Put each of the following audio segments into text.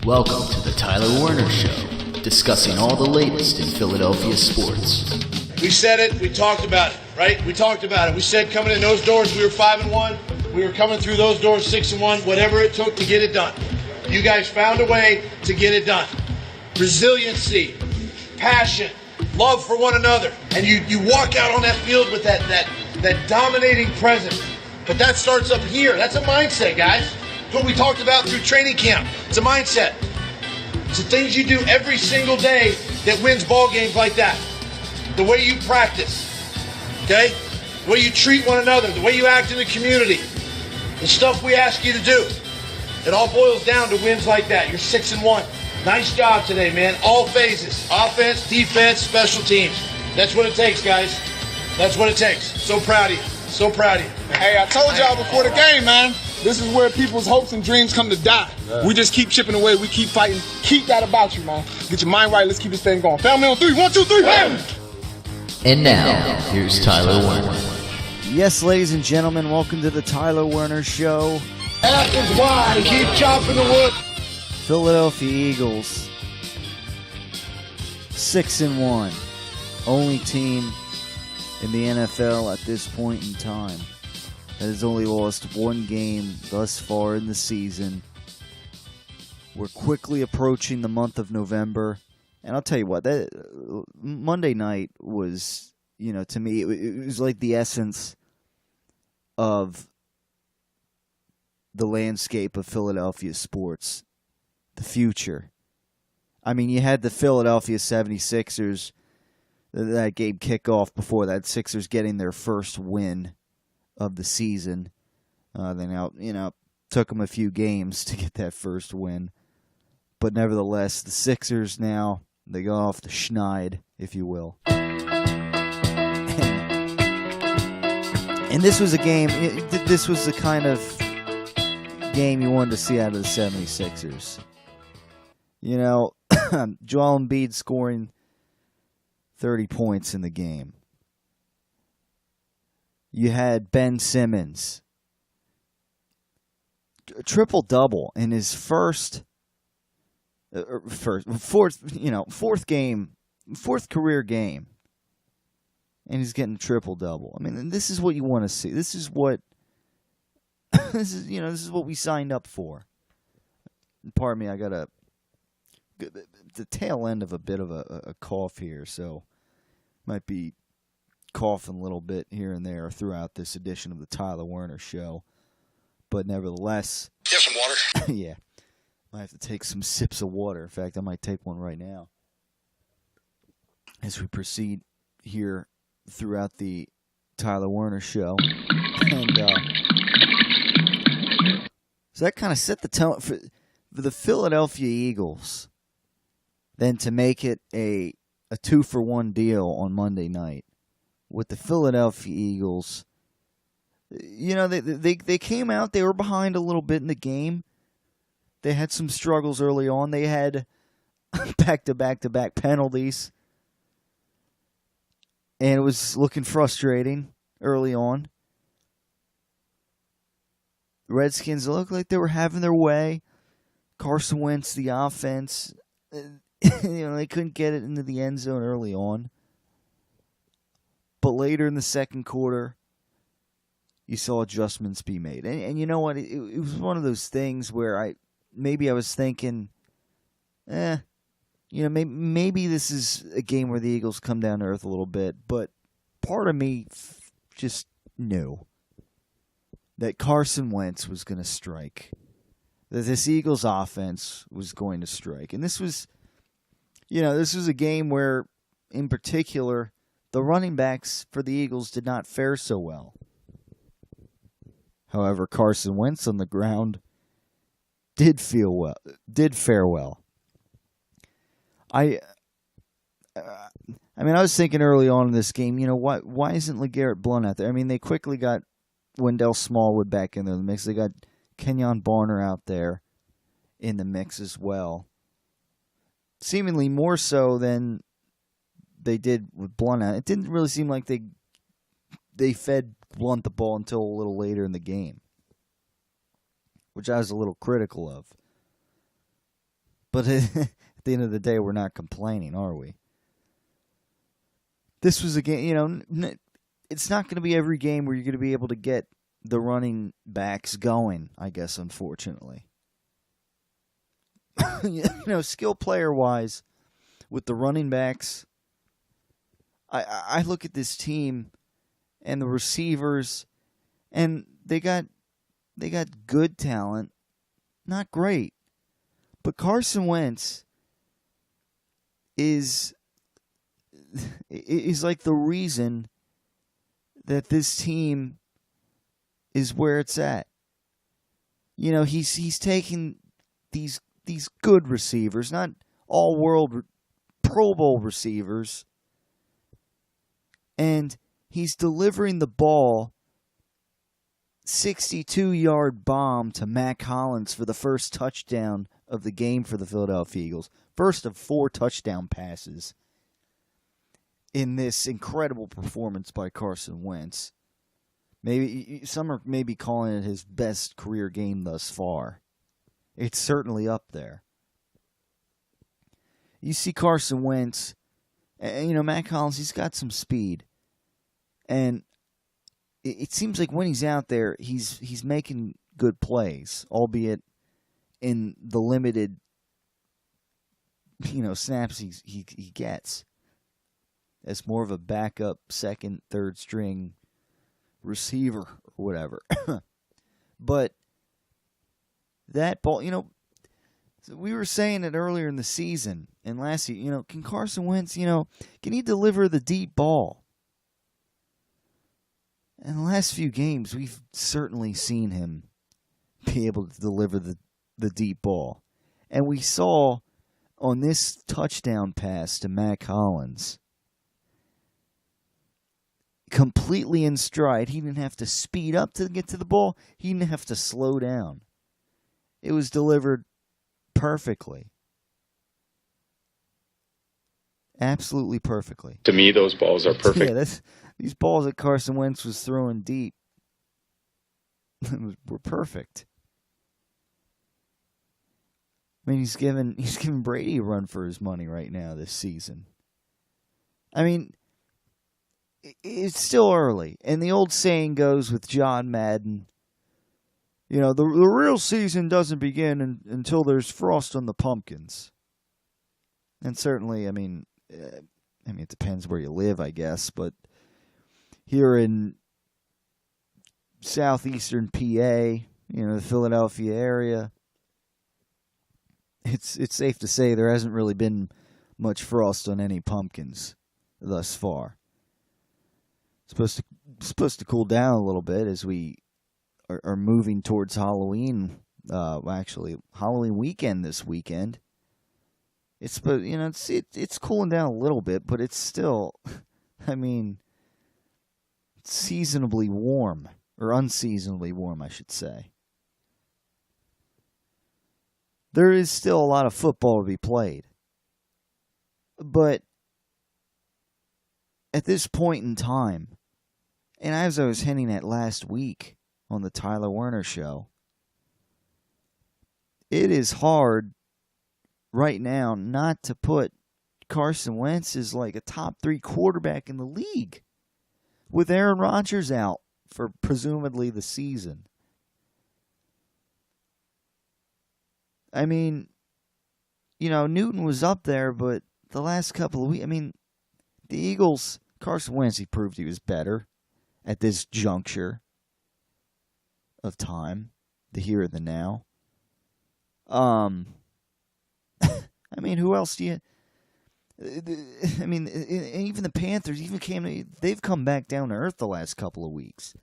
Welcome to the Tyler Werner Show, discussing all the latest in Philadelphia sports. We said it, we talked about it, right? We talked about it. We said coming in those doors, we were 5-1. We were coming through those doors 6-1, whatever it took to get it done. You guys found a way to get it done. Resiliency, passion, love for one another. And you walk out on that field with that dominating presence. But that starts up here. That's a mindset, guys. It's what we talked about through training camp. It's a mindset. It's the things you do every single day that wins ball games like that. The way you practice, okay? The way you treat one another, the way you act in the community, the stuff we ask you to do. It all boils down to wins like that. You're 6-1. Nice job today, man. All phases. Offense, defense, special teams. That's what it takes, guys. That's what it takes. So proud of you. So proud of you. Hey, I told y'all before the game, man. This is where people's hopes and dreams come to die. Yeah. We just keep chipping away. We keep fighting. Keep that about you, man. Get your mind right. Let's keep this thing going. Family on 3. 1, 2, 3. Bam! And now, here's Tyler Werner. Yes, ladies and gentlemen, welcome to the Tyler Werner Show. Athens wide. Keep chopping the wood. Philadelphia Eagles, 6-1. Only team in the NFL at this point in time that has only lost one game thus far in the season. We're quickly approaching the month of November. And I'll tell you what, that Monday night was, to me, it was like the essence of the landscape of Philadelphia sports, the future. I mean, you had the Philadelphia 76ers, that game kickoff before that, Sixers getting their first win of the season. They now, took them a few games to get that first win. But nevertheless, the Sixers now, they go off the schneid, if you will. And this was a game, this was the kind of game you wanted to see out of the 76ers. Joel Embiid scoring 30 points in the game. You had Ben Simmons, a triple-double in his fourth career game, and he's getting a triple-double. I mean, this is what you want to see. This is what this is what we signed up for. Pardon me, I got the tail end of a bit of a cough here, so might be coughing a little bit here and there throughout this edition of the Tyler Werner Show. But nevertheless, get some water. Yeah. Might have to take some sips of water. In fact, I might take one right now as we proceed here throughout the Tyler Werner Show. And so that kind of set the tone for the Philadelphia Eagles then to make it a 2-for-1 deal on Monday night with the Philadelphia Eagles. They came out, they were behind a little bit in the game. They had some struggles early on. They had back-to-back penalties. And it was looking frustrating early on. The Redskins looked like they were having their way. Carson Wentz, the offense, they couldn't get it into the end zone early on. But later in the second quarter, you saw adjustments be made. And you know what? It was one of those things where I was thinking, maybe this is a game where the Eagles come down to earth a little bit. But part of me just knew that Carson Wentz was going to strike. That this Eagles offense was going to strike. And this was a game where, in particular, the running backs for the Eagles did not fare so well. However, Carson Wentz on the ground did fare well. I was thinking early on in this game, why isn't LeGarrette Blount out there? I mean, they quickly got Wendell Smallwood back in the mix. They got Kenyon Barner out there in the mix as well. Seemingly more so than they did with Blount out. It didn't really seem like they fed Blount the ball until a little later in the game, which I was a little critical of. But at the end of the day, we're not complaining, are we? This was a game, it's not going to be every game where you're going to be able to get the running backs going, I guess, unfortunately. Skill player-wise, with the running backs, I look at this team and the receivers, and they got good talent, not great. But Carson Wentz is like the reason that this team is where it's at. He's taking these good receivers, not all-world Pro Bowl receivers, and he's delivering the ball 62-yard bomb to Mac Hollins for the first touchdown of the game for the Philadelphia Eagles. First of 4 touchdown passes in this incredible performance by Carson Wentz. Maybe some are maybe calling it his best career game thus far. It's certainly up there. You see Carson Wentz, and Mac Hollins, he's got some speed. And it seems like when he's out there, he's making good plays, albeit in the limited snaps he gets as more of a backup second, third string receiver or whatever. But that ball, we were saying it earlier in the season and last year, can Carson Wentz, can he deliver the deep ball? In the last few games, we've certainly seen him be able to deliver the deep ball. And we saw on this touchdown pass to Mac Hollins, completely in stride. He didn't have to speed up to get to the ball. He didn't have to slow down. It was delivered perfectly. Absolutely perfectly. To me, those balls are perfect. Yeah, these balls that Carson Wentz was throwing deep were perfect. I mean, he's giving Brady a run for his money right now this season. I mean, it's still early, and the old saying goes with John Madden, the real season doesn't begin until there's frost on the pumpkins. And certainly, I mean, it depends where you live, I guess, but here in southeastern PA, the Philadelphia area, it's safe to say there hasn't really been much frost on any pumpkins thus far. It's supposed to cool down a little bit as we are moving towards Halloween. Actually, Halloween weekend this weekend. It's cooling down a little bit, but it's still, seasonably warm, or unseasonably warm, I should say. There is still a lot of football to be played. But at this point in time, and as I was hinting at last week on the Tyler Werner Show, it is hard right now not to put Carson Wentz as like a top 3 quarterback in the league with Aaron Rodgers out for presumably the season. I mean, Newton was up there, but the last couple of weeks, the Eagles, Carson Wentz, he proved he was better at this juncture of time, the here and the now. Who else do you... even the Panthers they've come back down to earth the last couple of weeks.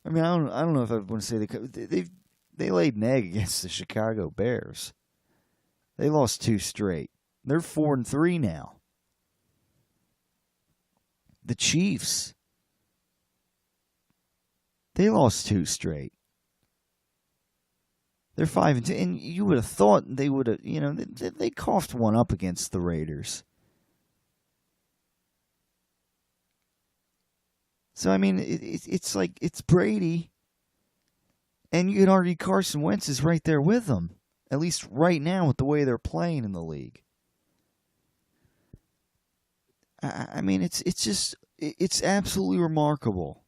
I don't know if I want to say they laid an egg against the Chicago Bears. They lost 2 straight. They're 4-3 now. The Chiefs, they lost 2 straight. They're 5-2, and you would have thought they would have, they coughed one up against the Raiders. So it's like it's Brady, and you could argue Carson Wentz is right there with them. At least right now with the way they're playing in the league. I mean, it's absolutely remarkable.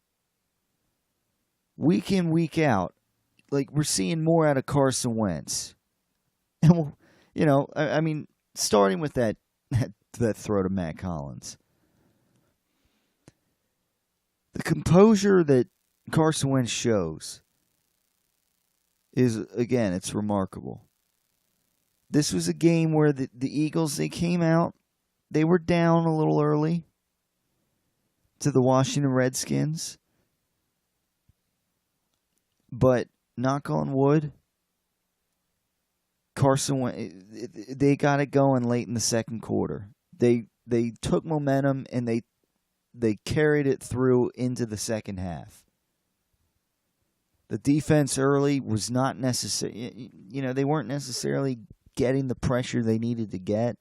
Week in, week out, like we're seeing more out of Carson Wentz. And, I mean, starting with that throw to Matt Collins. The composure that Carson Wentz shows is, again, it's remarkable. This was a game where the Eagles, they came out, they were down a little early to the Washington Redskins. But, knock on wood, Carson Wentz, they got it going late in the second quarter. They took momentum and they carried it through into the second half. The defense early was not necessary. They weren't necessarily getting the pressure they needed to get.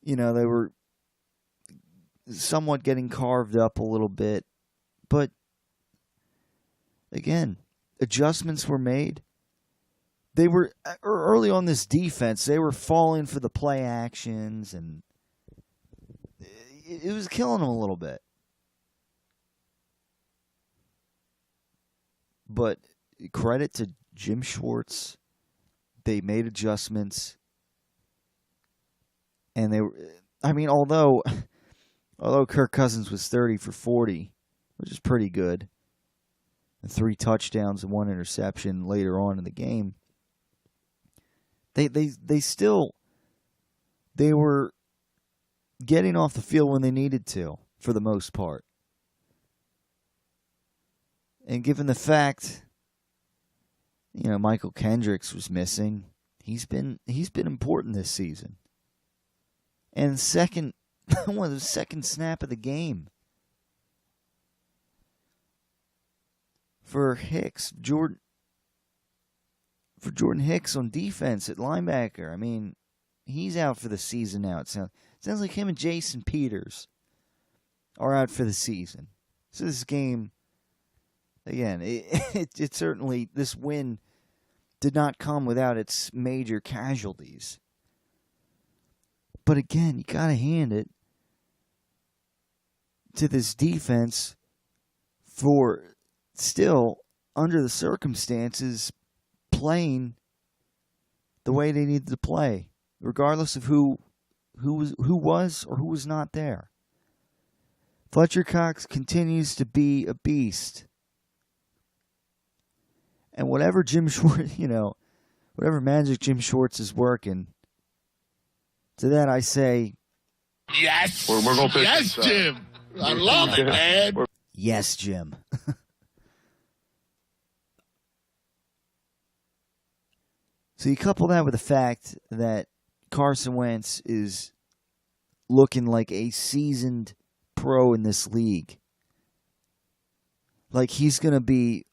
They were somewhat getting carved up a little bit. But, again, adjustments were made. They were, early on this defense, they were falling for the play actions, and it was killing them a little bit. But credit to Jim Schwartz. They made adjustments. And although Kirk Cousins was 30 for 40, which is pretty good, and 3 touchdowns and 1 interception later on in the game, they were getting off the field when they needed to, for the most part. And given the fact, Michael Kendricks was missing, he's been important this season. And the second snap of the game for Jordan Hicks on defense at linebacker. I mean, he's out for the season now. It sounds like him and Jason Peters are out for the season. So this game, again, it certainly, this win did not come without its major casualties. But again, you got to hand it to this defense for still, under the circumstances, playing the way they needed to play, regardless of who was or who was not there. Fletcher Cox continues to be a beast. And whatever Jim Schwartz, whatever magic Jim Schwartz is working, to that I say, yes, we're gonna pick yes, Jim. I love it, man. Yes, Jim. So you couple that with the fact that Carson Wentz is looking like a seasoned pro in this league. Like he's gonna be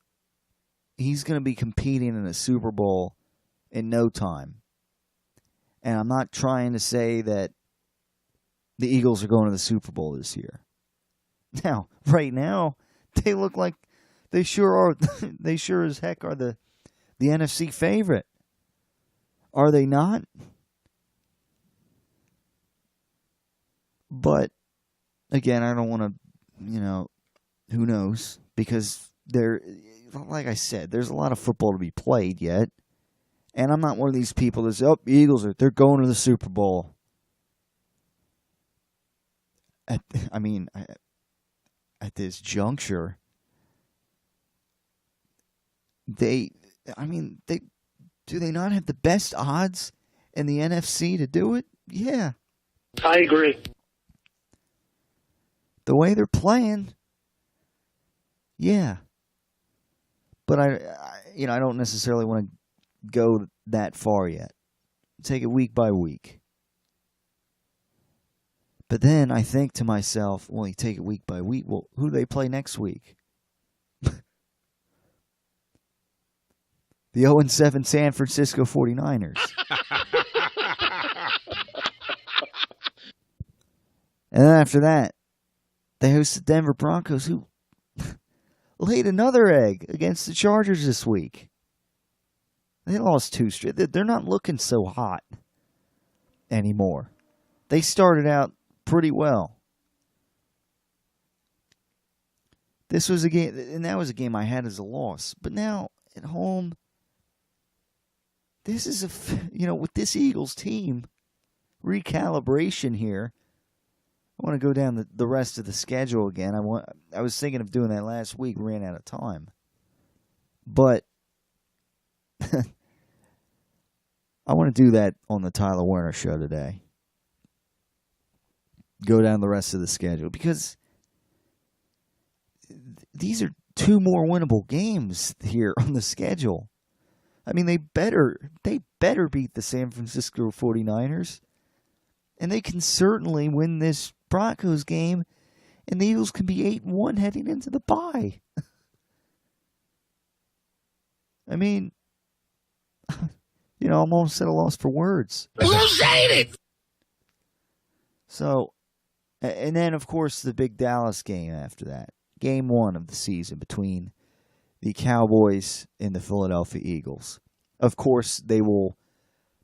competing in a Super Bowl in no time. And I'm not trying to say that the Eagles are going to the Super Bowl this year. Now, right now, they look like they sure are. They sure as heck are the NFC favorite. Are they not? But again, I don't want to, who knows? Because like I said, there's a lot of football to be played yet. And I'm not one of these people that say, the Eagles they're going to the Super Bowl. At this juncture, do they not have the best odds in the NFC to do it? Yeah. I agree. The way they're playing, yeah. But I don't necessarily want to go that far yet. Take it week by week. But then I think to myself, well, you take it week by week. Well, who do they play next week? The 0-7 San Francisco 49ers. And then after that, they host the Denver Broncos, who laid another egg against the Chargers this week. They lost 2 straight. They're not looking so hot anymore. They started out pretty well. This was a game, and that was a game I had as a loss. But now, at home, this is with this Eagles team, recalibration here. I want to go down the rest of the schedule again. I was thinking of doing that last week, ran out of time. But I want to do that on the Tyler Werner Show today. Go down the rest of the schedule because these are 2 more winnable games here on the schedule. I mean, they better beat the San Francisco 49ers, and they can certainly win this Broncos game, and the Eagles can be 8-1 heading into the bye. I mean, I'm almost at a loss for words. Who's saying it? So, and then, of course, the big Dallas game after that. Game 1 of the season between the Cowboys and the Philadelphia Eagles. Of course, they will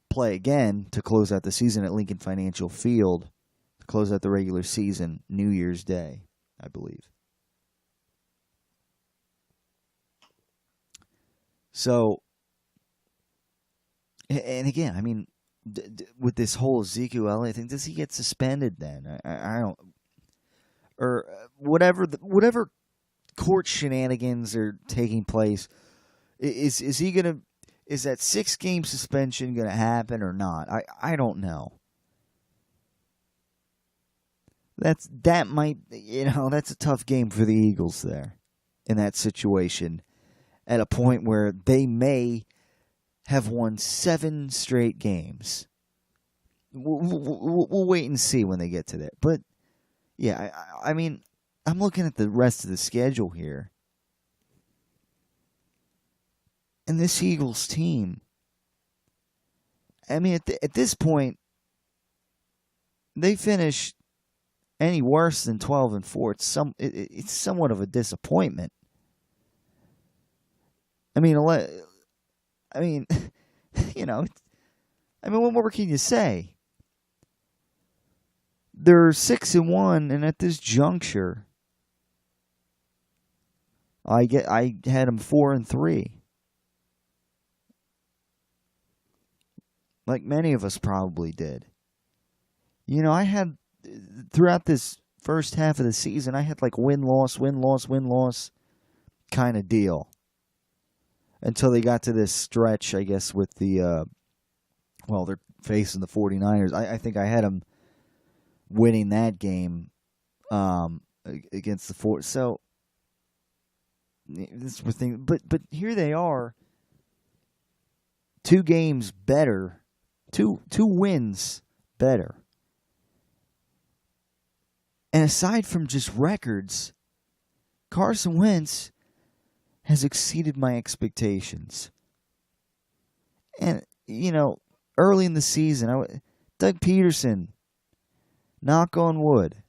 play again to close out the season at Lincoln Financial Field, to close out the regular season New Year's Day, I believe. So, and again, I mean, with this whole Ezekiel Elliott thing, does he get suspended then? I don't, or whatever court shenanigans are taking place. Is he gonna? Is that 6-game suspension gonna happen or not? I don't know. That might that's a tough game for the Eagles there in that situation. At a point where they may have won 7 straight games. We'll wait and see when they get to that. But, yeah, I mean, I'm looking at the rest of the schedule here. And this Eagles team, I mean, at this point, they finish any worse than 12-4. It's somewhat of a disappointment. I mean, what more can you say? They're 6-1, and at this juncture, I had them 4-3. Like many of us probably did. I had throughout this first half of the season, I had like win-loss kind of deal. Until they got to this stretch, I guess, with they're facing the 49ers. I think I had them winning that game against the 49ers. So, this was thing. But here they are, 2 games better, two wins better. And aside from just records, Carson Wentz has exceeded my expectations. And, early in the season, Doug Peterson, knock on wood,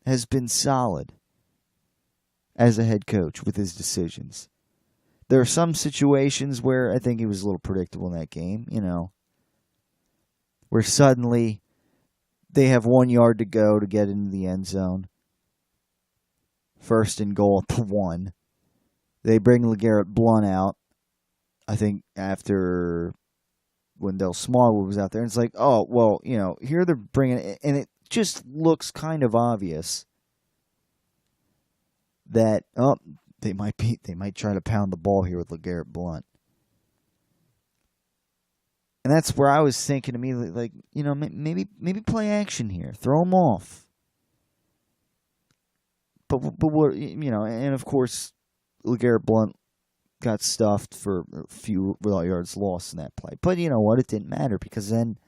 has been solid as a head coach with his decisions. There are some situations where I think he was a little predictable in that game, where suddenly they have 1 yard to go to get into the end zone. 1st and goal at the 1. They bring LeGarrette Blount out, I think, after Wendell Smallwood was out there. And it's like, oh, well, here they're bringing it. And it just looks kind of obvious that, they might try to pound the ball here with LeGarrette Blount. And that's where I was thinking immediately, like, maybe play action here. Throw them off. But what, and of course, LeGarrette Blount got stuffed for a few yards lost in that play. But you know what? It didn't matter because then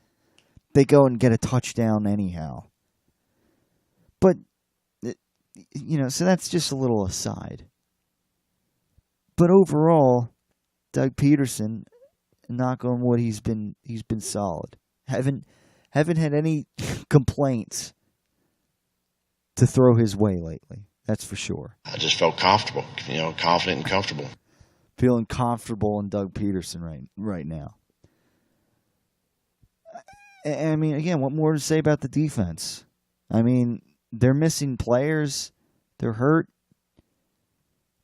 they go and get a touchdown anyhow. But, so that's just a little aside. But overall, Doug Peterson, knock on wood, he's been solid. Haven't had any complaints to throw his way lately. That's for sure. I just felt comfortable, confident and comfortable. feeling comfortable in Doug Peterson right now. I mean, again, what more to say about the defense? I mean, they're missing players. They're hurt.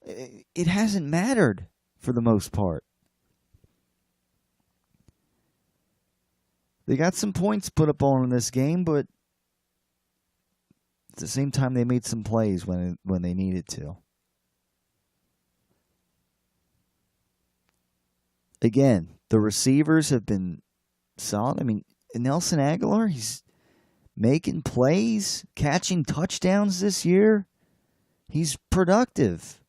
It hasn't mattered for the most part. They got some points put up on in this game, but at the same time, they made some plays when they needed to. Again, the receivers have been solid. I mean, Nelson Aguilar, he's making plays, catching touchdowns this year. He's productive.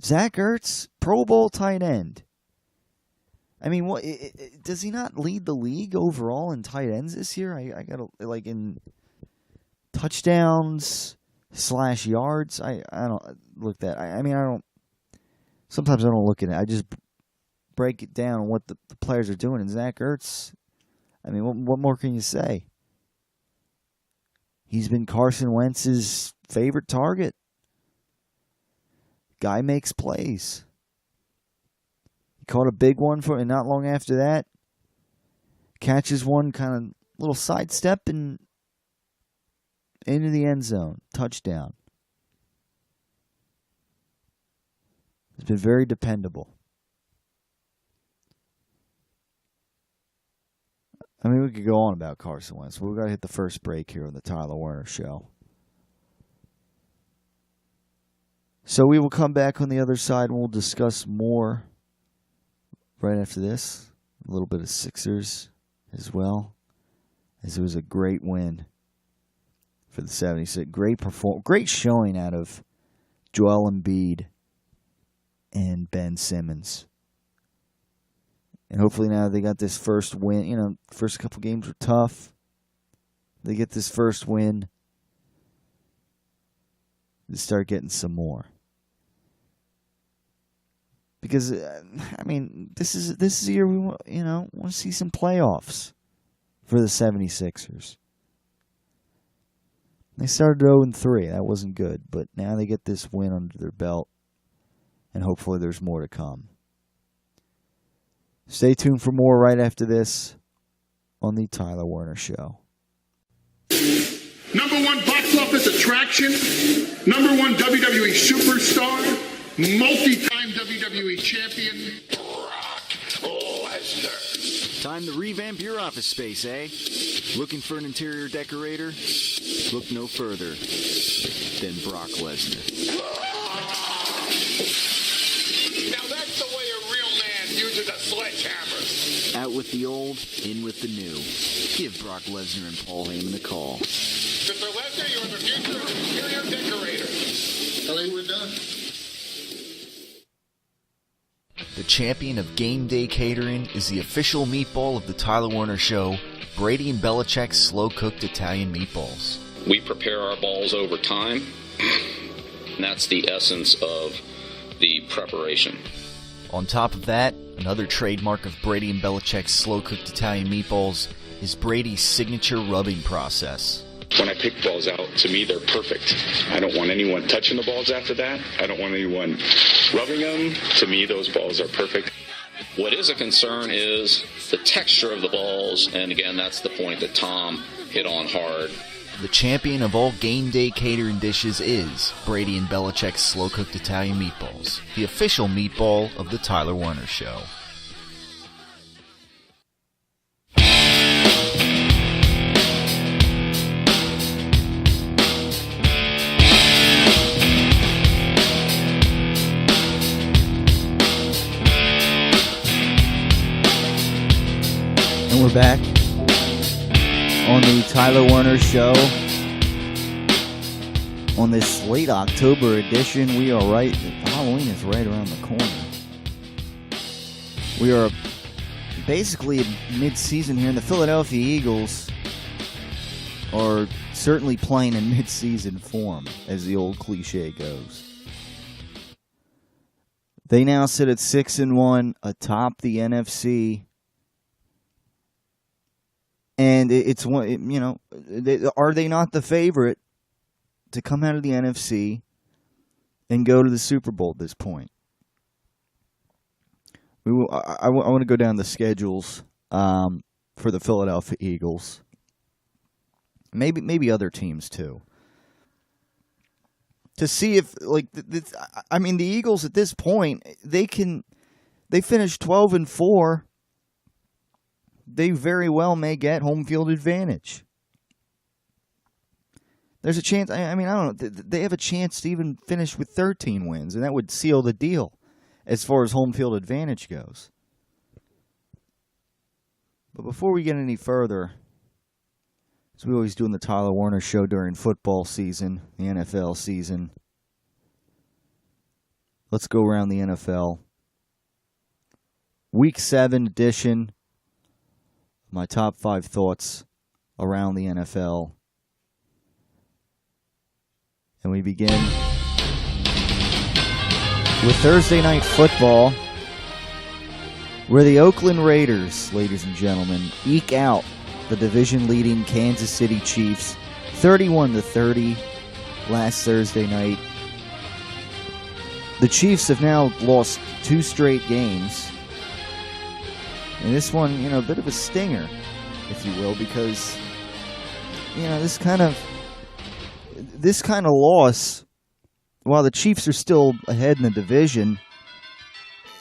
Zach Ertz, Pro Bowl tight end. I mean, what does he not lead the league overall in tight ends this year? I gotta like in touchdowns / yards. I don't look that. I mean, I don't. Sometimes I don't look at it. I just break it down on what the players are doing. And Zach Ertz, I mean, what more can you say? He's been Carson Wentz's favorite target. Guy makes plays. He caught a big one and not long after that, catches one kind of little sidestep and into the end zone. Touchdown. He's been very dependable. I mean, we could go on about Carson Wentz, but we've got to hit the first break here on the Tyler Werner Show. So we will come back on the other side and we'll discuss more right after this. A little bit of Sixers as well, as it was a great win for the 76ers. Great showing out of Joel Embiid and Ben Simmons. And hopefully now they got this first win. You know, first couple games were tough. They get this first win. They start getting some more. Because, I mean, this is the year we want to see some playoffs for the 76ers. They started 0-3. That wasn't good. But now they get this win under their belt. And hopefully there's more to come. Stay tuned for more right after this on the Tyler Werner Show. #1 box office attraction, #1 WWE superstar, multi-time WWE champion, Brock Lesnar. Time to revamp your office space, eh? Looking for an interior decorator? Look no further than Brock Lesnar. Now that's the way a real man uses a sledgehammer. Out with the old, in with the new. Give Brock Lesnar and Paul Heyman a call. Mr. Lesnar, you're the future of interior decorator. I think we're done. The champion of game day catering is the official meatball of the Tyler Werner Show, Brady and Belichick's slow-cooked Italian meatballs. We prepare our balls over time, and that's the essence of the preparation. On top of that, another trademark of Brady and Belichick's slow-cooked Italian meatballs is Brady's signature rubbing process. When I pick balls out, to me, they're perfect. I don't want anyone touching the balls after that. I don't want anyone rubbing them. To me, those balls are perfect. What is a concern is the texture of the balls, and again, that's the point that Tom hit on hard. The champion of all game day catering dishes is Brady and Belichick's slow-cooked Italian meatballs, the official meatball of the Tyler Werner Show. And we're back on the Tyler Werner Show. On this late October edition, we are right. Halloween is right around the corner. We are basically mid-season here, and the Philadelphia Eagles are certainly playing in mid-season form, as the old cliche goes. They now sit at 6-1 atop the NFC. And it's one, are they not the favorite to come out of the NFC and go to the Super Bowl at this point? I want to go down the schedules for the Philadelphia Eagles. Maybe other teams too. To see if, the Eagles at this point, they finished 12-4. They very well may get home field advantage. There's a chance. I don't know. They have a chance to even finish with 13 wins, and that would seal the deal as far as home field advantage goes. But before we get any further, as we always do in the Tyler Werner Show during football season, the NFL season, let's go around the NFL. Week 7 edition. My top 5 thoughts around the NFL. And we begin with Thursday Night Football, where the Oakland Raiders, ladies and gentlemen, eke out the division-leading Kansas City Chiefs 31-30 last Thursday night. The Chiefs have now lost 2 straight games. And this one, a bit of a stinger, if you will, because, this kind of loss, while the Chiefs are still ahead in the division,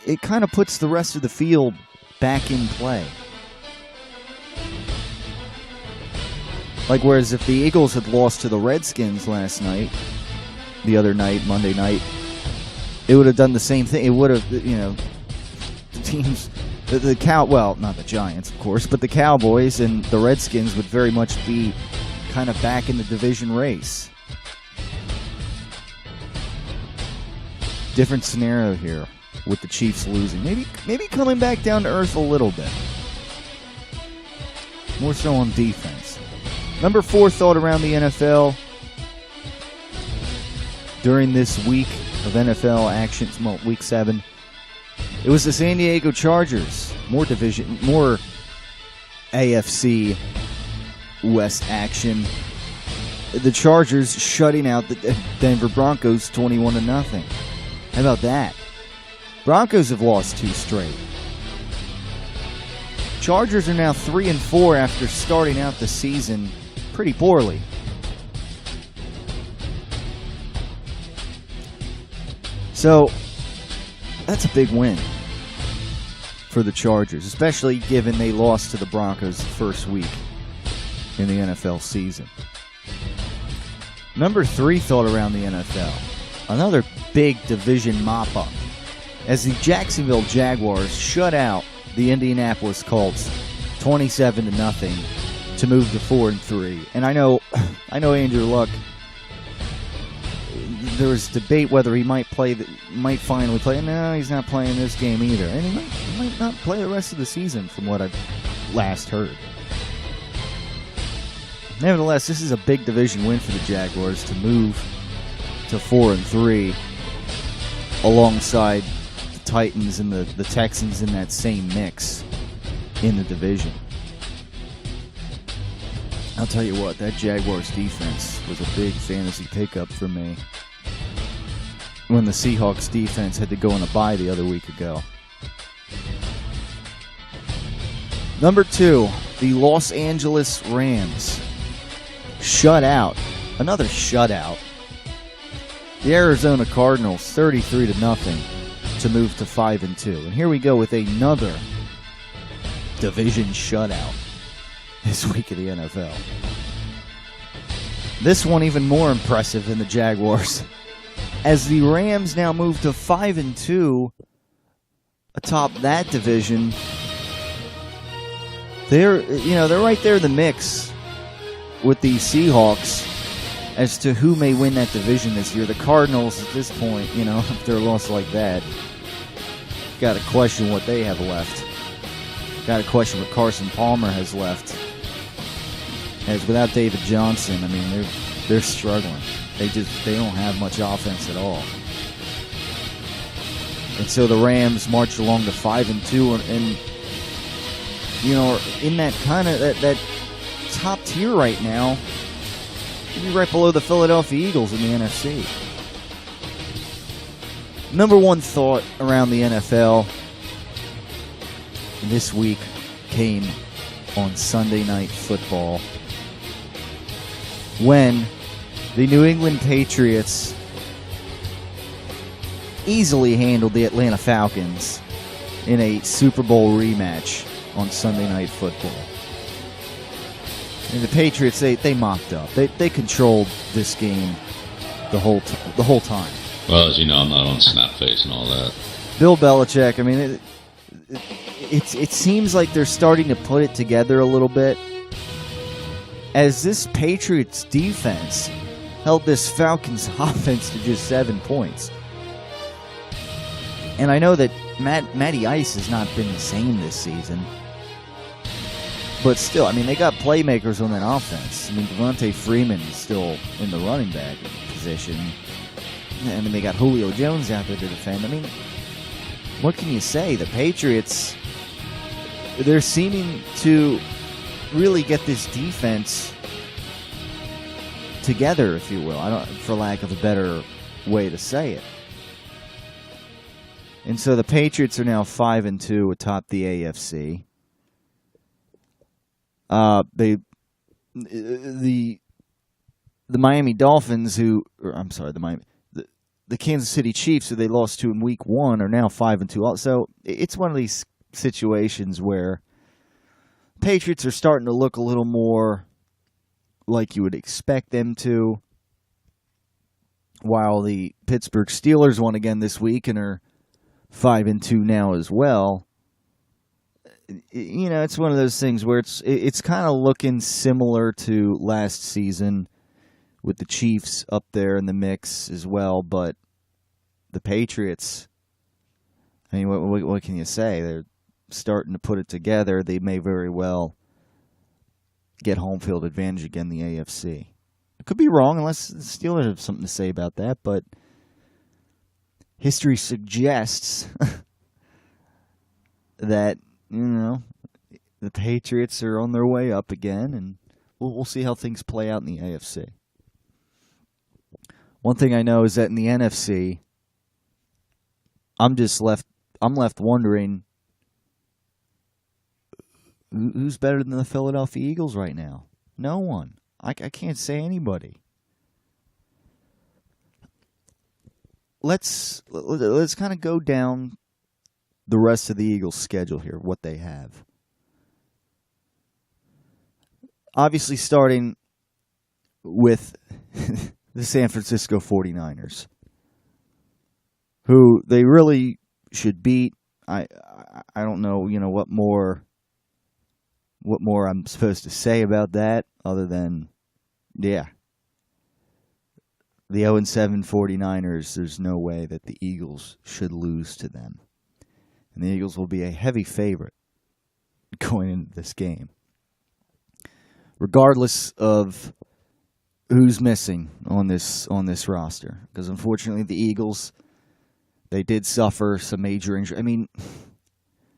it kind of puts the rest of the field back in play. Whereas if the Eagles had lost to the Redskins last night, the other night, Monday night, it would have done the same thing. It would have, the teams... not the Giants, of course, but the Cowboys and the Redskins would very much be kind of back in the division race. Different scenario here with the Chiefs losing. Maybe coming back down to earth a little bit. More so on defense. Number 4 thought around the NFL during this week of NFL action, week 7. It was the San Diego Chargers. More AFC West action. The Chargers shutting out the Denver Broncos 21-0. How about that? Broncos have lost 2 straight. Chargers are now 3-4 after starting out the season pretty poorly. So, that's a big win for the Chargers, especially given they lost to the Broncos the first week in the NFL season. Number 3 thought around the NFL. Another big division mop-up as the Jacksonville Jaguars shut out the Indianapolis Colts 27-0 to move to 4-3. And I know Andrew Luck, there was debate whether he might finally play. No, he's not playing this game either. And he might not play the rest of the season from what I've last heard. Nevertheless, this is a big division win for the Jaguars to move to 4-3 alongside the Titans and the Texans in that same mix in the division. I'll tell you what, that Jaguars defense was a big fantasy pickup for me when the Seahawks defense had to go on a bye the other week ago. Number 2, the Los Angeles Rams shut out. Another shutout. The Arizona Cardinals 33-0 to move to 5-2. And here we go with another division shutout this week of the NFL. This one even more impressive than the Jaguars, as the Rams now move to 5-2 atop that division. They're right there in the mix with the Seahawks as to who may win that division this year. The Cardinals at this point, after a loss like that, got to question what they have left. Got to question what Carson Palmer has left. As without David Johnson, they're struggling. They don't have much offense at all. And so the Rams march along to 5-2 and in that kind of that top tier right now, maybe right below the Philadelphia Eagles in the NFC. Number 1 thought around the NFL this week came on Sunday Night Football when the New England Patriots easily handled the Atlanta Falcons in a Super Bowl rematch on Sunday Night Football. And the Patriots, they mopped up. They controlled this game the whole time. Well, as you know, I'm not on Snapface and all that. Bill Belichick, I mean, it seems like they're starting to put it together a little bit. As this Patriots defense held this Falcons offense to just 7 points. And I know that Matty Ice has not been the same this season. But still, I mean, they got playmakers on that offense. I mean, Devontae Freeman is still in the running back position. I mean, they got Julio Jones out there to defend. I mean, what can you say? The Patriots, they're seeming to really get this defense together, if you will, for lack of a better way to say it. And so the Patriots are now 5-2 atop the AFC. The Miami Dolphins, the Kansas City Chiefs, who they lost to in Week 1, are now 5-2. So it's one of these situations where Patriots are starting to look a little more like you would expect them to, while the Pittsburgh Steelers won again this week and are 5-2 now as well. You know, it's one of those things where it's kind of looking similar to last season with the Chiefs up there in the mix as well, but the Patriots, I mean, what can you say? They're starting to put it together. They may very well get home field advantage again in the AFC. I could be wrong unless the Steelers have something to say about that, but history suggests that, you know, the Patriots are on their way up again, and we'll see how things play out in the AFC. One thing I know is that in the NFC, I'm left wondering who's better than the Philadelphia Eagles right now. No one. I can't say anybody. Let's kind of go down the rest of the Eagles' schedule here, what they have. Obviously, starting with the San Francisco 49ers, who they really should beat. I don't know, you know, what more I'm supposed to say about that other than, yeah, the 0-7 49ers, there's no way that the Eagles should lose to them. And the Eagles will be a heavy favorite going into this game, regardless of who's missing on this roster. Because unfortunately, the Eagles, they did suffer some major injury. I mean,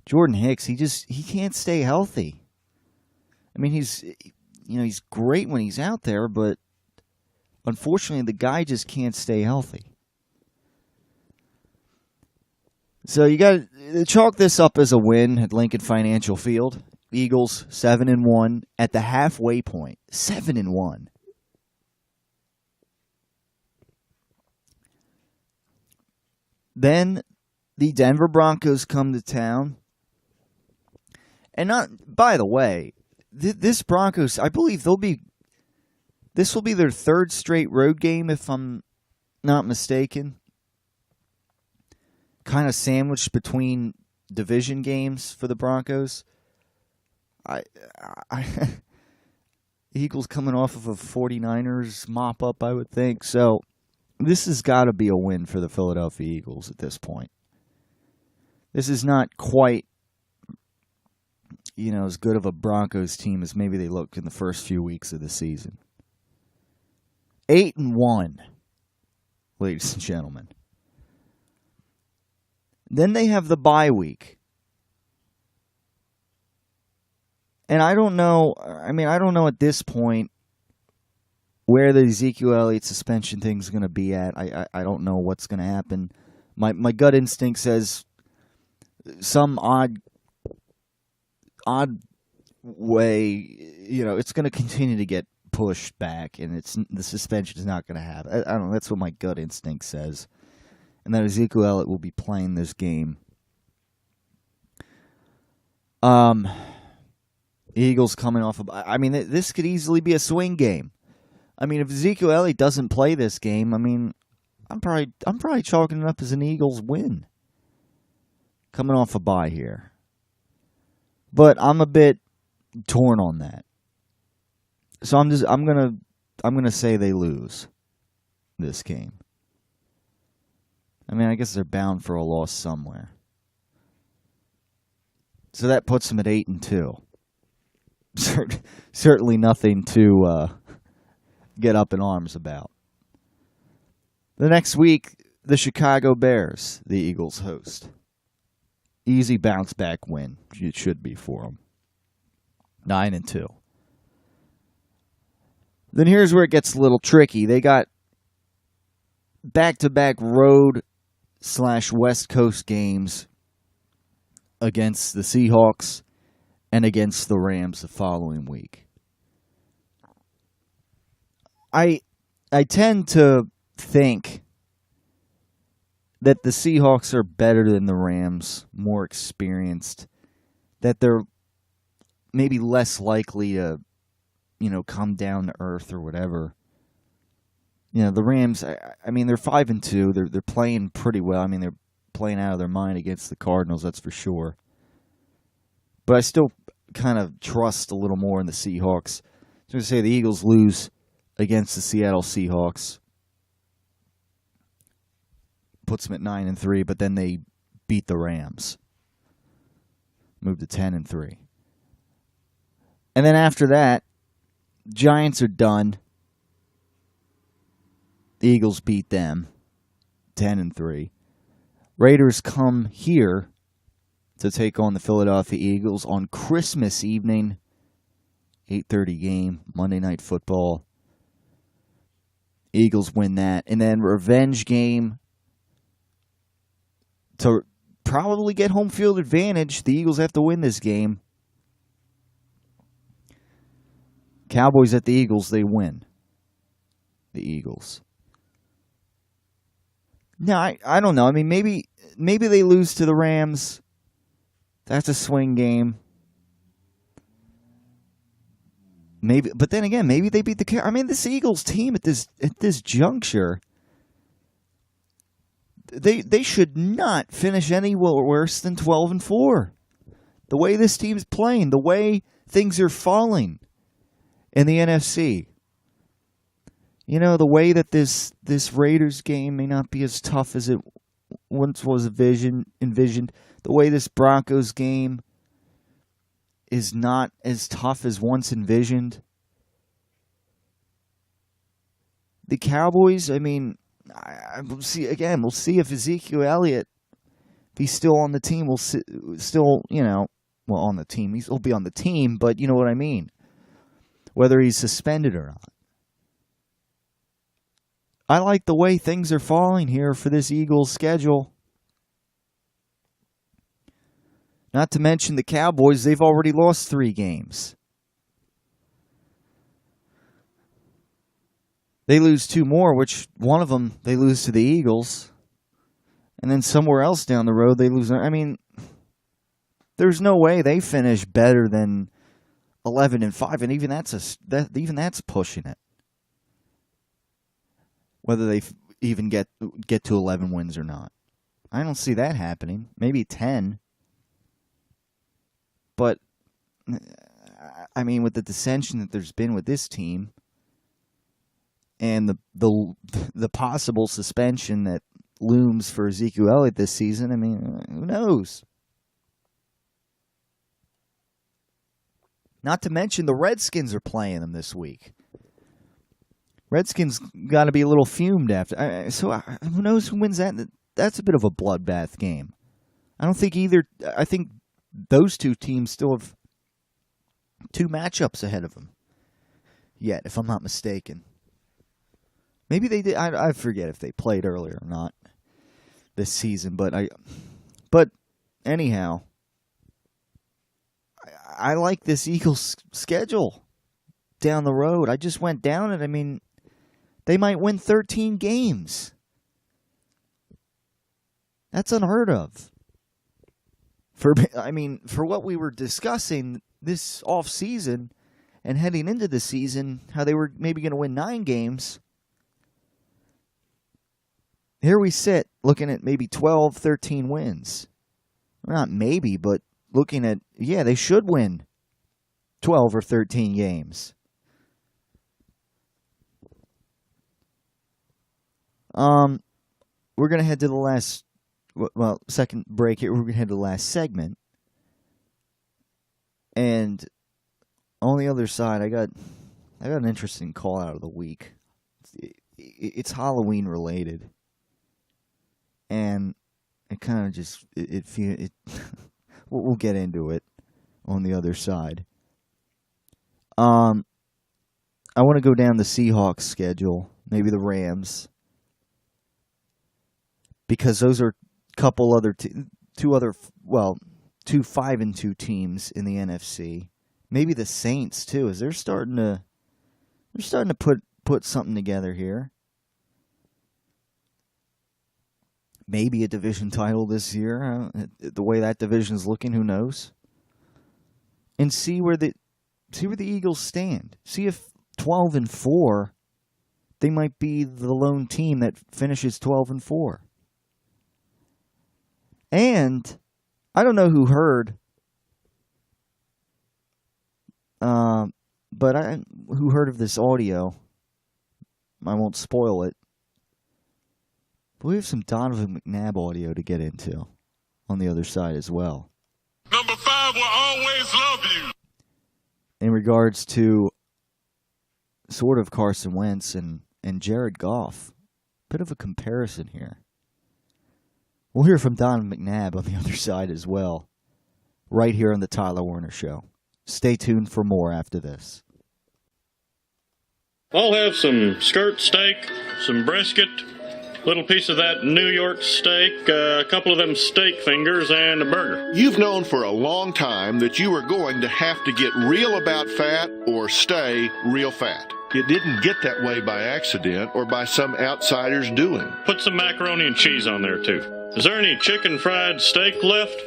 Jordan Hicks, he can't stay healthy. I mean, he's great when he's out there, but unfortunately, the guy just can't stay healthy. So you got to chalk this up as a win at Lincoln Financial Field. Eagles 7-1 at the halfway point. 7-1. Then the Denver Broncos come to town. And by the way, this Broncos, I believe this will be their third straight road game, if I'm not mistaken. Kind of sandwiched between division games for the Broncos. Eagles coming off of a 49ers mop-up, I would think. So this has got to be a win for the Philadelphia Eagles at this point. This is not quite, you know, as good of a Broncos team as maybe they looked in the first few weeks of the season. 8-1, ladies and gentlemen. Then they have the bye week. And I don't know at this point where the Ezekiel Elliott suspension thing is going to be at. I don't know what's going to happen. My gut instinct says some odd odd way, it's going to continue to get pushed back, and the suspension is not going to happen. I don't know. That's what my gut instinct says, and that Ezekiel Elliott will be playing this game. Eagles coming off of. I mean, this could easily be a swing game. I mean, if Ezekiel Elliott doesn't play this game, I mean, I'm probably chalking it up as an Eagles win. Coming off a bye here, but I'm a bit torn on that. So I'm gonna say they lose this game. I mean, I guess they're bound for a loss somewhere. So that puts them at 8-2. Certainly nothing to get up in arms about. The next week, the Chicago Bears, the Eagles host. Easy bounce back win. It should be for them. 9-2. Then here's where it gets a little tricky. They got back-to-back road/West Coast games against the Seahawks and against the Rams the following week. I tend to think that the Seahawks are better than the Rams, more experienced, that they're maybe less likely to, come down to earth or whatever. The Rams, I mean, they're 5-2. They're playing pretty well. I mean, they're playing out of their mind against the Cardinals, that's for sure. But I still kind of trust a little more in the Seahawks. I was going to say the Eagles lose against the Seattle Seahawks. Puts them at 9-3, but then they beat the Rams. Move to 10-3. And then after that, Giants are done. The Eagles beat them 10-3. Raiders come here to take on the Philadelphia Eagles on Christmas evening. 8:30 game, Monday Night Football. Eagles win that. And then revenge game to probably get home field advantage. The Eagles have to win this game. Cowboys at the Eagles, they win. The Eagles. Now, I don't know. I mean, maybe they lose to the Rams. That's a swing game. Maybe, but then again, maybe they beat the. I mean, this Eagles team at this juncture, they should not finish any worse than 12-4. The way this team's playing, the way things are falling in the NFC. The way that this Raiders game may not be as tough as it once was envisioned. The way this Broncos game is not as tough as once envisioned. The Cowboys, I mean, we'll see if Ezekiel Elliott, if he's still on the team, on the team. He'll be on the team, but you know what I mean. Whether he's suspended or not. I like the way things are falling here for this Eagles schedule. Not to mention the Cowboys, they've already lost 3 games. They lose 2 more, which one of them they lose to the Eagles. And then somewhere else down the road they lose. I mean, there's no way they finish better than 11-5, and even that's pushing it. Whether they even get to 11 wins or not. I don't see that happening. Maybe 10. But, I mean, with the dissension that there's been with this team and the possible suspension that looms for Ezekiel Elliott this season, I mean, who knows? Not to mention the Redskins are playing them this week. Redskins got to be a little fumed after. So who knows who wins that? That's a bit of a bloodbath game. I think those two teams still have 2 matchups ahead of them yet, if I'm not mistaken. Maybe they did. I forget if they played earlier or not this season. But anyhow, I like this Eagles schedule down the road. I just went down it. I mean, they might win 13 games. That's unheard of. For what we were discussing this offseason and heading into the season, how they were maybe going to win 9 games. Here we sit looking at maybe 12, 13 wins. Well, not maybe, but looking at, they should win 12 or 13 games. We're going to head to the second break here. We're going to head to the last segment. And on the other side, I got an interesting call out of the week. It's Halloween related. And it kind of just, we'll get into it on the other side. I want to go down the Seahawks schedule, maybe the Rams, because those are a couple other, two 5-2 teams in the NFC. Maybe the Saints too, as they're starting to put something together here. Maybe a division title this year. The way that division's looking, who knows? And see where the Eagles stand. See if 12-4, they might be the lone team that finishes 12-4. And I don't know who heard, who heard of this audio. I won't spoil it. But we have some Donovan McNabb audio to get into on the other side as well. Number 5 will always love you. In regards to sort of Carson Wentz and Jared Goff. Bit of a comparison here. We'll hear from Donovan McNabb on the other side as well. Right here on the Tyler Werner Show. Stay tuned for more after this. I'll have some skirt steak, some brisket, little piece of that New York steak, a couple of them steak fingers, and a burger. You've known for a long time that you were going to have to get real about fat or stay real fat. It didn't get that way by accident or by some outsider's doing. Put some macaroni and cheese on there, too. Is there any chicken fried steak left?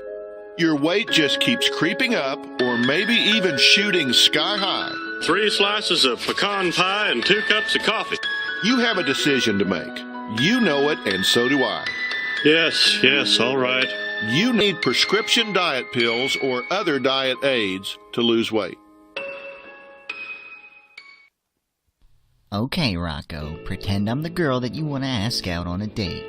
Your weight just keeps creeping up or maybe even shooting sky high. 3 slices of pecan pie and 2 cups of coffee. You have a decision to make. You know it, and so do I. Yes, all right. You need prescription diet pills or other diet aids to lose weight. Okay, Rocco, pretend I'm the girl that you want to ask out on a date.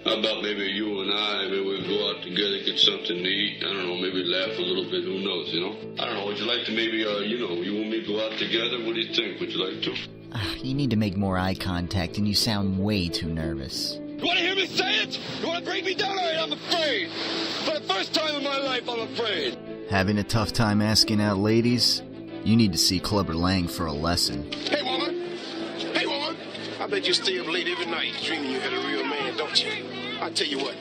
How about maybe you and I, maybe we go out together, get something to eat, I don't know, maybe laugh a little bit, who knows, you know? I don't know, would you like to maybe, you want me to go out together? What do you think? Would you like to? You need to make more eye contact, and you sound way too nervous. You want to hear me say it? You want to break me down? All right, I'm afraid. For the first time in my life, I'm afraid. Having a tough time asking out ladies? You need to see Clubber Lang for a lesson. Hey, woman. I bet you stay up late every night dreaming you had a real man, don't you? I tell you what,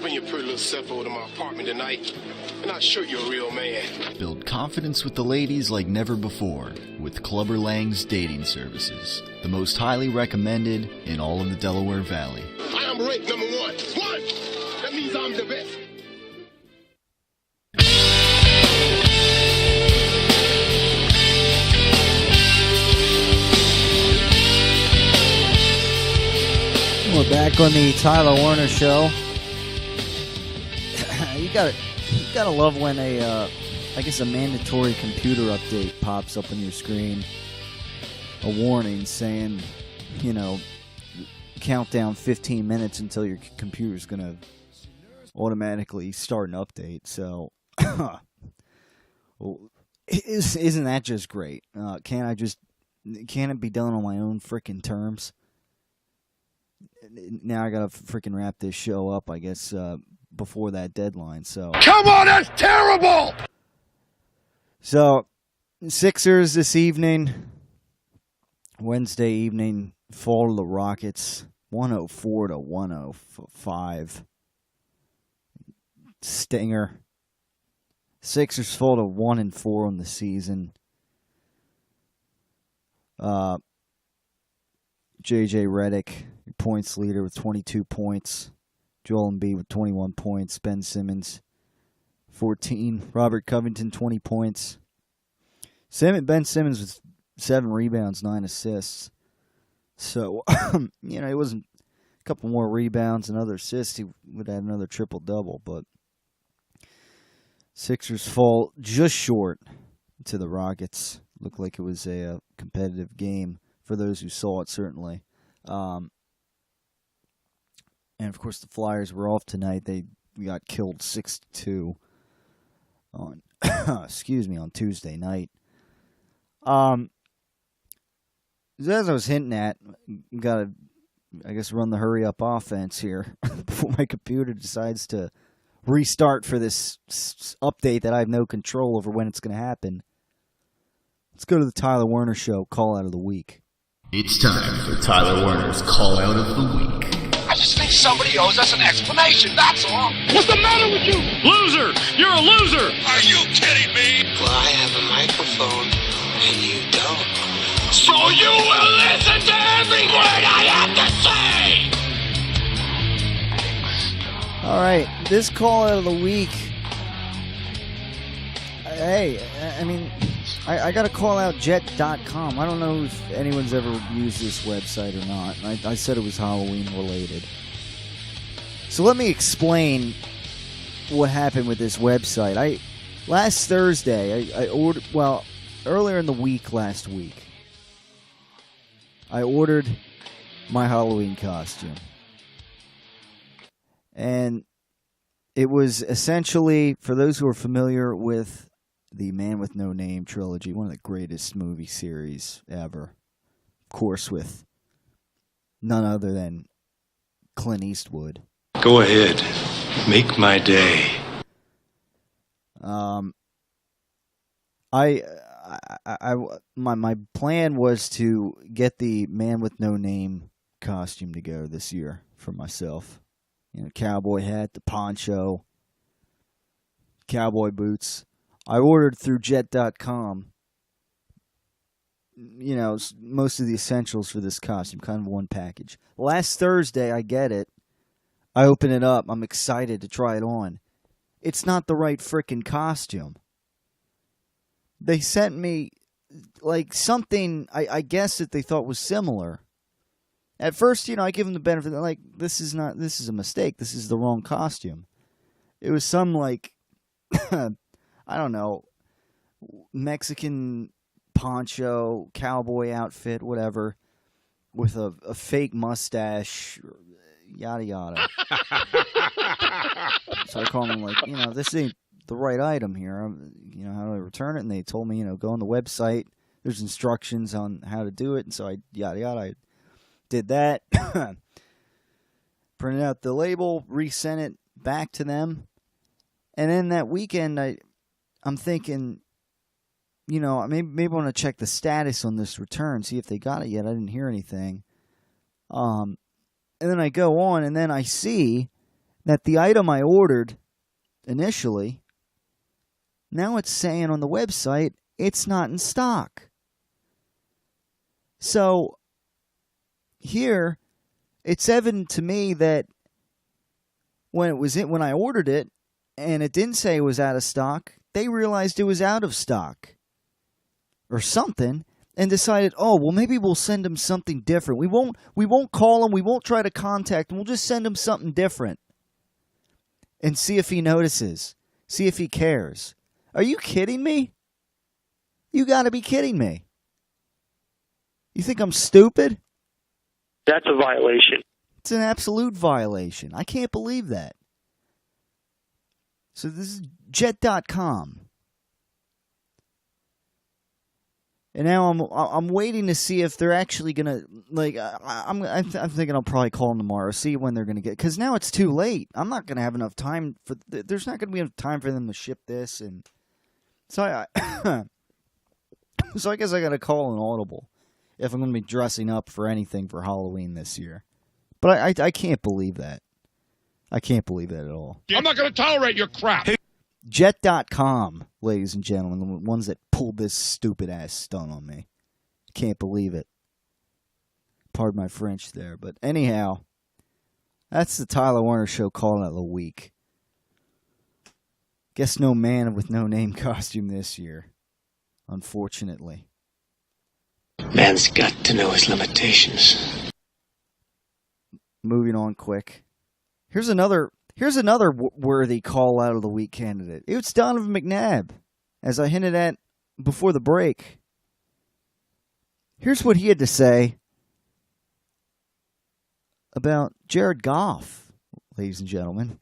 bring your pretty little self over to my apartment tonight, and I'll show you a real man. Build confidence with the ladies like never before with Clubber Lang's dating services. The most highly recommended in all of the Delaware Valley. I am ranked number 1. 1! That means I'm the best. We're back on the Tyler Werner Show. You gotta love when a mandatory computer update pops up on your screen. A warning saying, count down 15 minutes until your computer's gonna automatically start an update. So, isn't that just great? Can't it be done on my own frickin' terms? Now I gotta freaking wrap this show up, I guess, before that deadline. So Come on, that's terrible! So, Sixers this evening, Wednesday evening, fall to the Rockets, 104-105. Stinger. Sixers fall to 1-4 on the season. J.J. Redick, your points leader with 22 points. Joel Embiid with 21 points. Ben Simmons, 14. Robert Covington, 20 points. Ben Simmons with 7 rebounds, 9 assists. So, it wasn't a couple more rebounds, another assist. He would have another triple-double, but Sixers fall just short to the Rockets. Looked like it was a competitive game for those who saw it, certainly. And, of course, the Flyers were off tonight. They got killed 6-2 on, on Tuesday night. As I was hinting at, got to, I guess, run the hurry-up offense here before my computer decides to restart for this update that I have no control over when it's going to happen. Let's go to the Tyler Werner Show call-out of the week. It's time for Tyler Werner's call-out of the week. I just think somebody owes us an explanation, that's all. What's the matter with you? Loser! You're a loser! Are you kidding me? Well, I have a microphone, and you don't. So you will listen to every word I have to say! All right, this call-out of the week. Hey, I mean, I got to call out jet.com. I don't know if anyone's ever used this website or not. I said it was Halloween related. So let me explain what happened with this website. Last Thursday, I ordered, earlier in the week last week, I ordered my Halloween costume. And it was essentially, for those who are familiar with the Man with No Name trilogy, one of the greatest movie series ever. Of course, with none other than Clint Eastwood. Go ahead. Make my day. My plan was to get the Man with No Name costume to go this year for myself. Cowboy hat, the poncho, cowboy boots. I ordered through jet.com, most of the essentials for this costume, kind of one package. Last Thursday, I get it. I open it up. I'm excited to try it on. It's not the right frickin' costume. They sent me, something, I guess, that they thought was similar. At first, I give them the benefit, this is a mistake. This is the wrong costume. It was some, I don't know, Mexican poncho, cowboy outfit, whatever, with a fake mustache, yada yada. So I called them this ain't the right item here. How do I return it? And they told me, go on the website. There's instructions on how to do it. And so I I did that. Printed out the label, resent it back to them. And then that weekend, I'm thinking, maybe I want to check the status on this return, see if they got it yet. I didn't hear anything. And then I go on, and then I see that the item I ordered initially, now it's saying on the website, it's not in stock. So here, it's evident to me that when I ordered it, and it didn't say it was out of stock, they realized it was out of stock or something and decided, maybe we'll send him something different. We won't call him. We won't try to contact him. We'll just send him something different and see if he notices, see if he cares. Are you kidding me? You got to be kidding me. You think I'm stupid? That's a violation. It's an absolute violation. I can't believe that. So this is jet.com. And now I'm waiting to see if they're actually going to, I'm thinking I'll probably call them tomorrow, see when they're going to get, because now it's too late. I'm not going to have enough time there's not going to be enough time for them to ship this. And so so I guess I got to call an audible if I'm going to be dressing up for anything for Halloween this year. But I can't believe that. I can't believe that at all. I'm not going to tolerate your crap. Jet.com, ladies and gentlemen, the ones that pulled this stupid-ass stunt on me. Can't believe it. Pardon my French there. But anyhow, that's the Tyler Werner Show call of the week. Guess no man with no name costume this year, unfortunately. Man's got to know his limitations. Moving on quick. Here's another worthy call out of the week candidate. It's Donovan McNabb, as I hinted at before the break. Here's what he had to say about Jared Goff, ladies and gentlemen.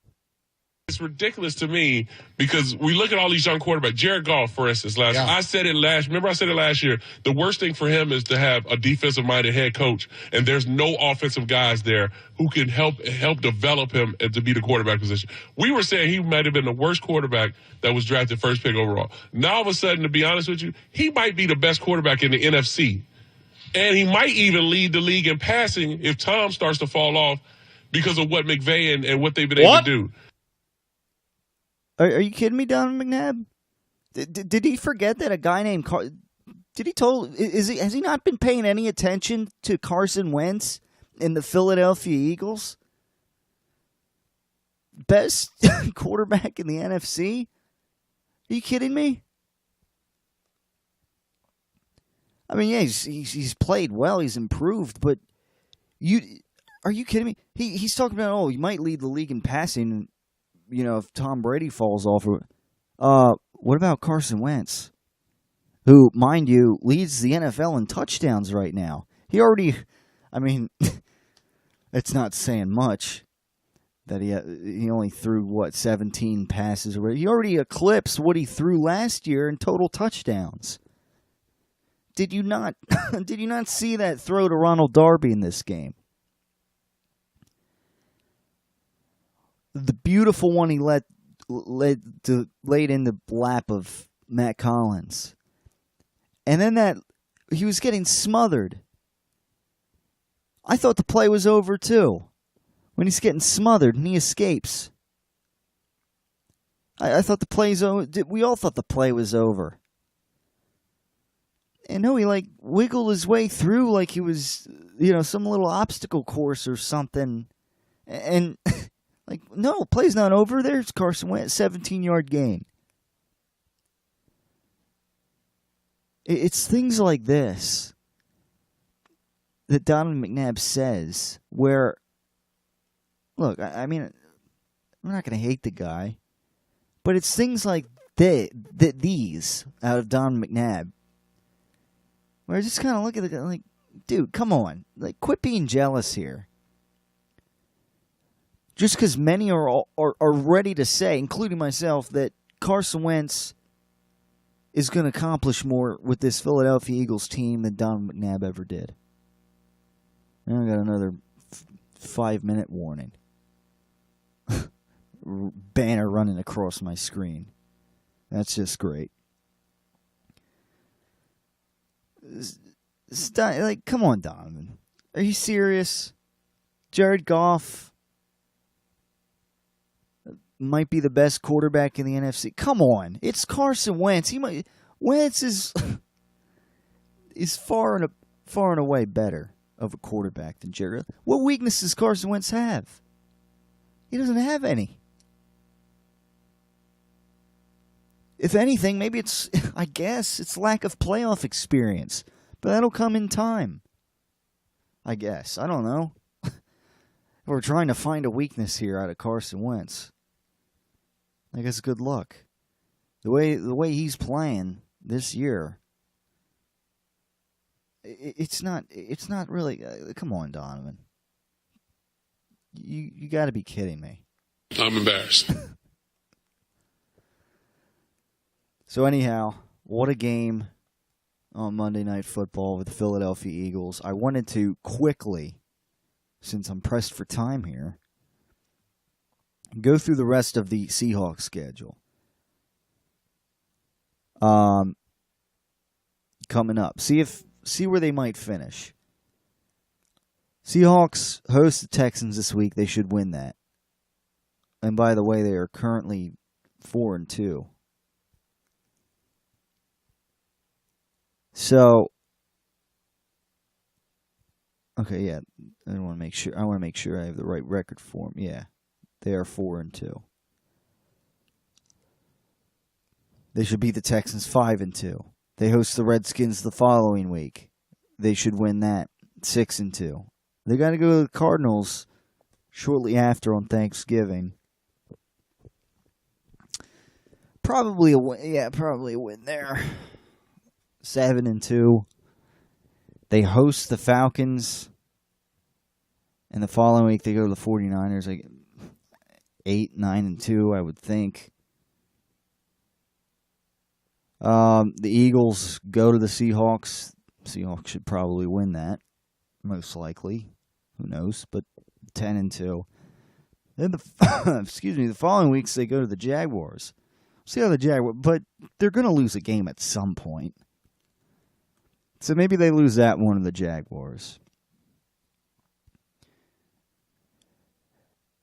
It's ridiculous to me because we look at all these young quarterbacks. Jared Goff, for instance, remember I said it last year, the worst thing for him is to have a defensive-minded head coach, and there's no offensive guys there who can help develop him to be the quarterback position. We were saying he might have been the worst quarterback that was drafted first pick overall. Now, all of a sudden, to be honest with you, he might be the best quarterback in the NFC. And he might even lead the league in passing if Tom starts to fall off because of what McVay and what they've been able to do. Are you kidding me, Donovan McNabb? Did he forget that a guy named has he not been paying any attention to Carson Wentz and the Philadelphia Eagles? Best quarterback in the NFC? Are you kidding me? I mean, yeah, he's played well, he's improved, but are you kidding me? He's talking about, you might lead the league in passing, if Tom Brady falls off. What about Carson Wentz, who, mind you, leads the NFL in touchdowns right now? He already, it's not saying much that he only threw, 17 passes or whatever. He already eclipsed what he threw last year in total touchdowns. Did you not see that throw to Ronald Darby in this game? The beautiful one he laid in the lap of Matt Collins. And then he was getting smothered. I thought the play was over too. When he's getting smothered and he escapes. I thought the play's over. We all thought the play was over. And no, he wiggled his way through like he was, some little obstacle course or something. And no, play's not over. There's Carson Wentz, 17-yard gain. It's things like this that Donovan McNabb says where, look, I'm not going to hate the guy, but it's things like these out of Donovan McNabb where I just kind of look at the guy like, dude, come on. Quit being jealous here. Just because many are ready to say, including myself, that Carson Wentz is going to accomplish more with this Philadelphia Eagles team than Donovan McNabb ever did. And I got another 5-minute warning. Banner running across my screen. That's just great. Come on, Donovan. Are you serious? Jared Goff might be the best quarterback in the NFC. Come on, it's Carson Wentz. Wentz is far and away better of a quarterback than Jared. What weaknesses does Carson Wentz have? He doesn't have any. If anything, maybe it's lack of playoff experience, but that'll come in time. I guess. I don't know. We're trying to find a weakness here out of Carson Wentz. I guess good luck. The way he's playing this year, it's not really. Come on, Donovan. You got to be kidding me. I'm embarrassed. So anyhow, what a game on Monday Night Football with the Philadelphia Eagles. I wanted to quickly, since I'm pressed for time here, go through the rest of the Seahawks schedule. Coming up. See where they might finish. Seahawks host the Texans this week. They should win that. And by the way, they are currently 4-2. So, okay, yeah, I want to make sure. I want to make sure I have the right record for them. Yeah, they are 4-2. They should beat the Texans 5-2. They host the Redskins the following week. They should win that 6-2. They got to go to the Cardinals shortly after on Thanksgiving. Probably a win. Yeah, probably a win there. 7-2. They host the Falcons. And the following week they go to the 49ers. Like 8-9-2, I would think. The Eagles go to the Seahawks. Seahawks should probably win that, most likely. Who knows? But 10-2. Then the following weeks they go to the Jaguars. See how the Jaguars, but they're going to lose a game at some point. So maybe they lose that one to the Jaguars.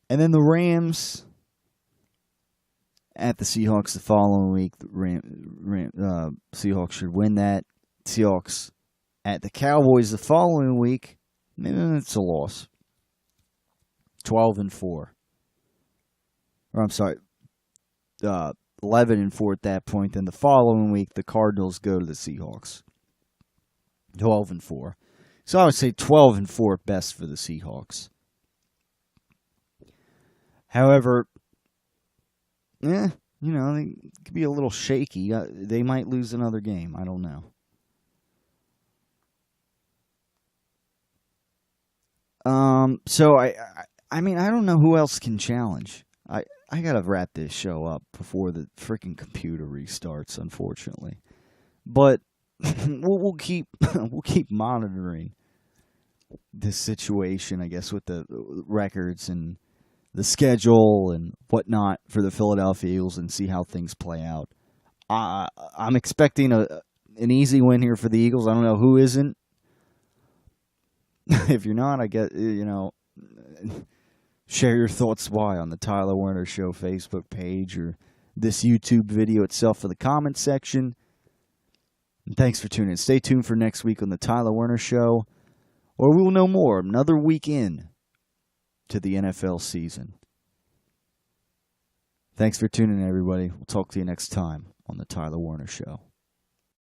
And then the Rams at the Seahawks the following week. The Seahawks should win that. Seahawks at the Cowboys the following week. It's a loss. 12-4. Or I'm sorry, 11-4 at that point. Then the following week, the Cardinals go to the Seahawks. 12-4. So I would say 12-4 at best for the Seahawks. However, they could be a little shaky. They might lose another game. I don't know. So I mean, I don't know who else can challenge. I gotta wrap this show up before the freaking computer restarts, unfortunately. But we'll keep monitoring this situation, I guess, with the records and the schedule and whatnot for the Philadelphia Eagles and see how things play out. I'm expecting an easy win here for the Eagles. I don't know who isn't. If you're not, I get, share your thoughts why on the Tyler Werner Show Facebook page or this YouTube video itself in the comments section. And thanks for tuning in. Stay tuned for next week on the Tyler Werner Show, or we will know more another week in to the NFL season. Thanks for tuning in, everybody. We'll talk to you next time on the Tyler Werner Show.